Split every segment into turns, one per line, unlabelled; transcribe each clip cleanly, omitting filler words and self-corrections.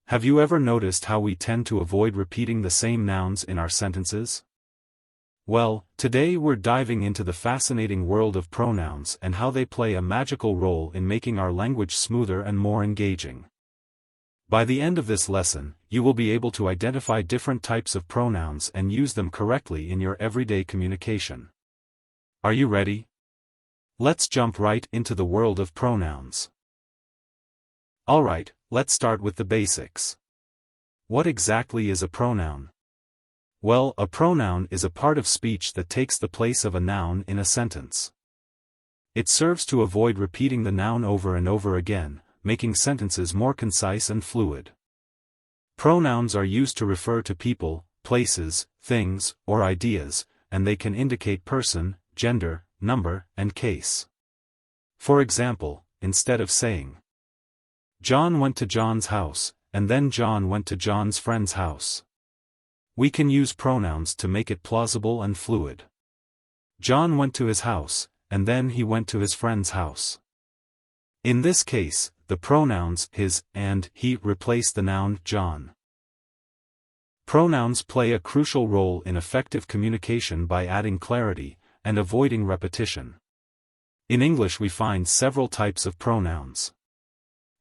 Have you ever noticed how we tend to avoid repeating the same nouns in our sentences? Well, today we're diving into the fascinating world of pronouns and how they play a magical role in making our language smoother and more engaging. By the end of this lesson, you will be able to identify different types of pronouns and use them correctly in your everyday communication. Are you ready? Let's jump right into the world of pronouns. Alright, let's start with the basics. What exactly is a pronoun? Well, a pronoun is a part of speech that takes the place of a noun in a sentence. It serves to avoid repeating the noun over and over again, making sentences more concise and fluid. Pronouns are used to refer to people, places, things, or ideas, and they can indicate person, gender, number, and case. For example, instead of saying, John went to John's house, and then John went to John's friend's house, we can use pronouns to make it plausible and fluid. John went to his house, and then he went to his friend's house. In this case, the pronouns his and he replace the noun John. Pronouns play a crucial role in effective communication by adding clarity and avoiding repetition. In English we find several types of pronouns,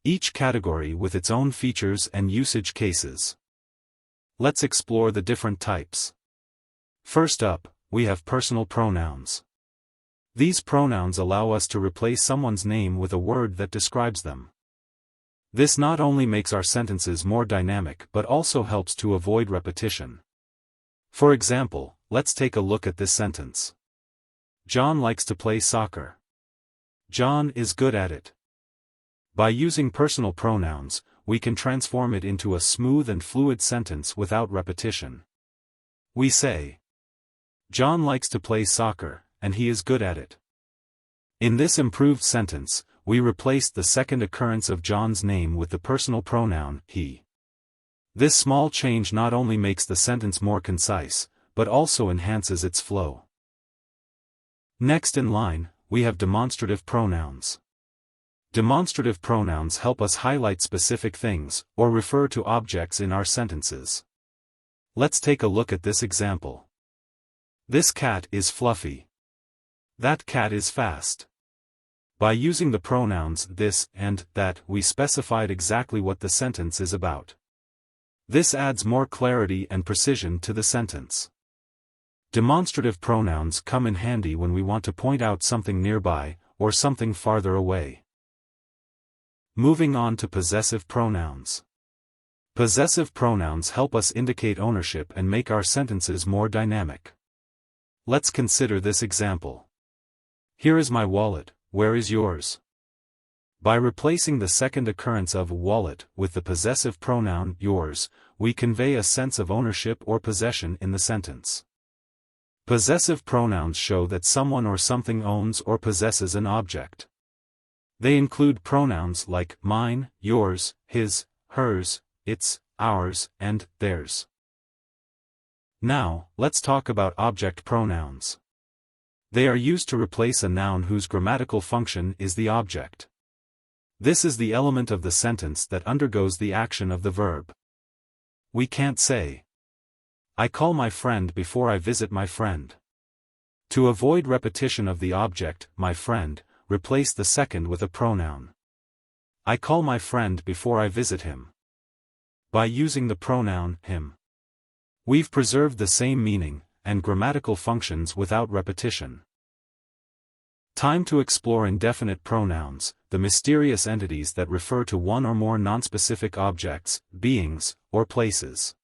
each category with its own features and usage cases. Let's explore the different types. First up, we have personal pronouns. These pronouns allow us to replace someone's name with a word that describes them. This not only makes our sentences more dynamic but also helps to avoid repetition. For example, let's take a look at this sentence. John likes to play soccer. John is good at it. By using personal pronouns, we can transform it into a smooth and fluid sentence without repetition. We say, John likes to play soccer, and he is good at it. In this improved sentence, we replaced the second occurrence of John's name with the personal pronoun he. This small change not only makes the sentence more concise, but also enhances its flow. Next in line, we have demonstrative pronouns. Demonstrative pronouns help us highlight specific things, or refer to objects in our sentences. Let's take a look at this example. This cat is fluffy. That cat is fast. By using the pronouns this and that, we specified exactly what the sentence is about. This adds more clarity and precision to the sentence. Demonstrative pronouns come in handy when we want to point out something nearby, or something farther away. Moving on to possessive pronouns. Possessive pronouns help us indicate ownership and make our sentences more dynamic. Let's consider this example. Here is my wallet, where is yours? By replacing the second occurrence of wallet with the possessive pronoun yours, we convey a sense of ownership or possession in the sentence. Possessive pronouns show that someone or something owns or possesses an object. They include pronouns like mine, yours, his, hers, its, ours, and theirs. Now, let's talk about object pronouns. They are used to replace a noun whose grammatical function is the object. This is the element of the sentence that undergoes the action of the verb. We can't say, I call my friend before I visit my friend. To avoid repetition of the object, my friend, replace the second with a pronoun. I call my friend before I visit him. By using the pronoun him, we've preserved the same meaning and grammatical functions without repetition. Time to explore indefinite pronouns, the mysterious entities that refer to one or more nonspecific objects, beings, or places.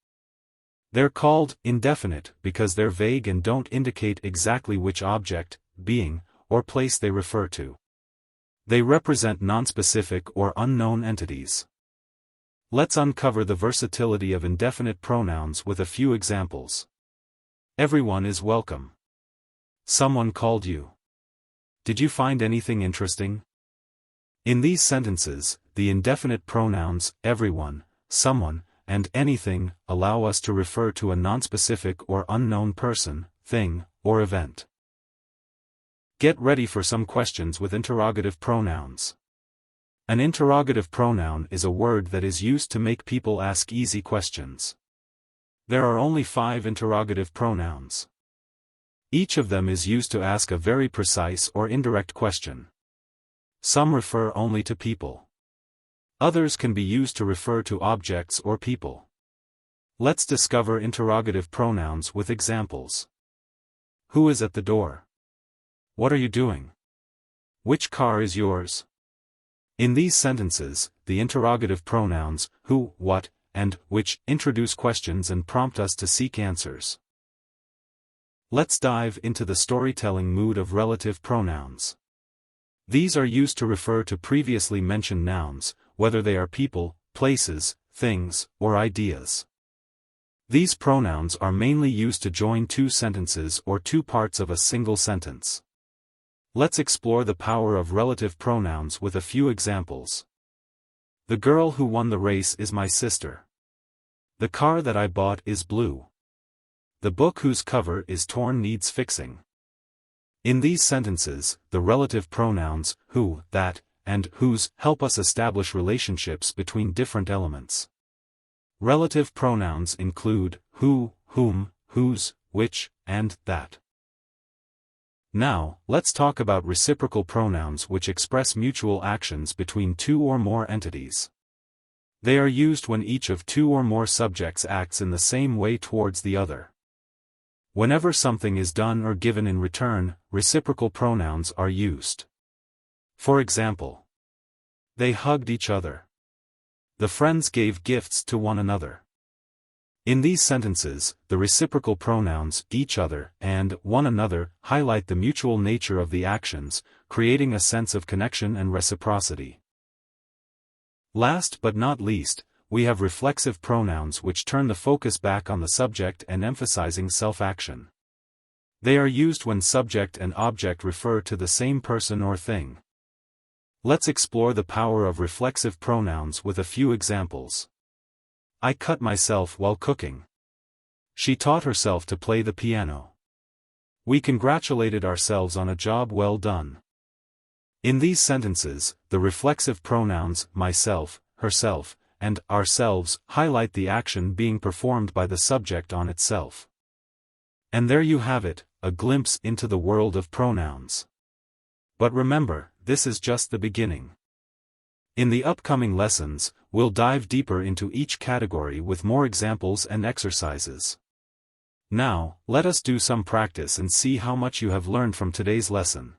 They're called indefinite because they're vague and don't indicate exactly which object, being, or place they refer to. They represent nonspecific or unknown entities. Let's uncover the versatility of indefinite pronouns with a few examples. Everyone is welcome. Someone called you. Did you find anything interesting? In these sentences, the indefinite pronouns everyone, someone, and anything allow us to refer to a nonspecific or unknown person, thing, or event. Get ready for some questions with interrogative pronouns. An interrogative pronoun is a word that is used to make people ask easy questions. There are only 5 interrogative pronouns. Each of them is used to ask a very precise or indirect question. Some refer only to people. Others can be used to refer to objects or people. Let's discover interrogative pronouns with examples. Who is at the door? What are you doing? Which car is yours? In these sentences, the interrogative pronouns, who, what, and which, introduce questions and prompt us to seek answers. Let's dive into the storytelling mood of relative pronouns. These are used to refer to previously mentioned nouns, whether they are people, places, things, or ideas. These pronouns are mainly used to join 2 sentences or 2 parts of a single sentence. Let's explore the power of relative pronouns with a few examples. The girl who won the race is my sister. The car that I bought is blue. The book whose cover is torn needs fixing. In these sentences, the relative pronouns, who, that, and whose, help us establish relationships between different elements. Relative pronouns include who, whom, whose, which, and that. Now, let's talk about reciprocal pronouns which express mutual actions between 2 or more entities. They are used when each of 2 or more subjects acts in the same way towards the other. Whenever something is done or given in return, reciprocal pronouns are used. For example, they hugged each other. The friends gave gifts to one another. In these sentences, the reciprocal pronouns, each other, and one another, highlight the mutual nature of the actions, creating a sense of connection and reciprocity. Last but not least, we have reflexive pronouns which turn the focus back on the subject and emphasizing self-action. They are used when subject and object refer to the same person or thing. Let's explore the power of reflexive pronouns with a few examples. I cut myself while cooking. She taught herself to play the piano. We congratulated ourselves on a job well done. In these sentences, the reflexive pronouns, myself, herself, and ourselves, highlight the action being performed by the subject on itself. And there you have it, a glimpse into the world of pronouns. But remember, this is just the beginning. In the upcoming lessons, we'll dive deeper into each category with more examples and exercises. Now, let us do some practice and see how much you have learned from today's lesson.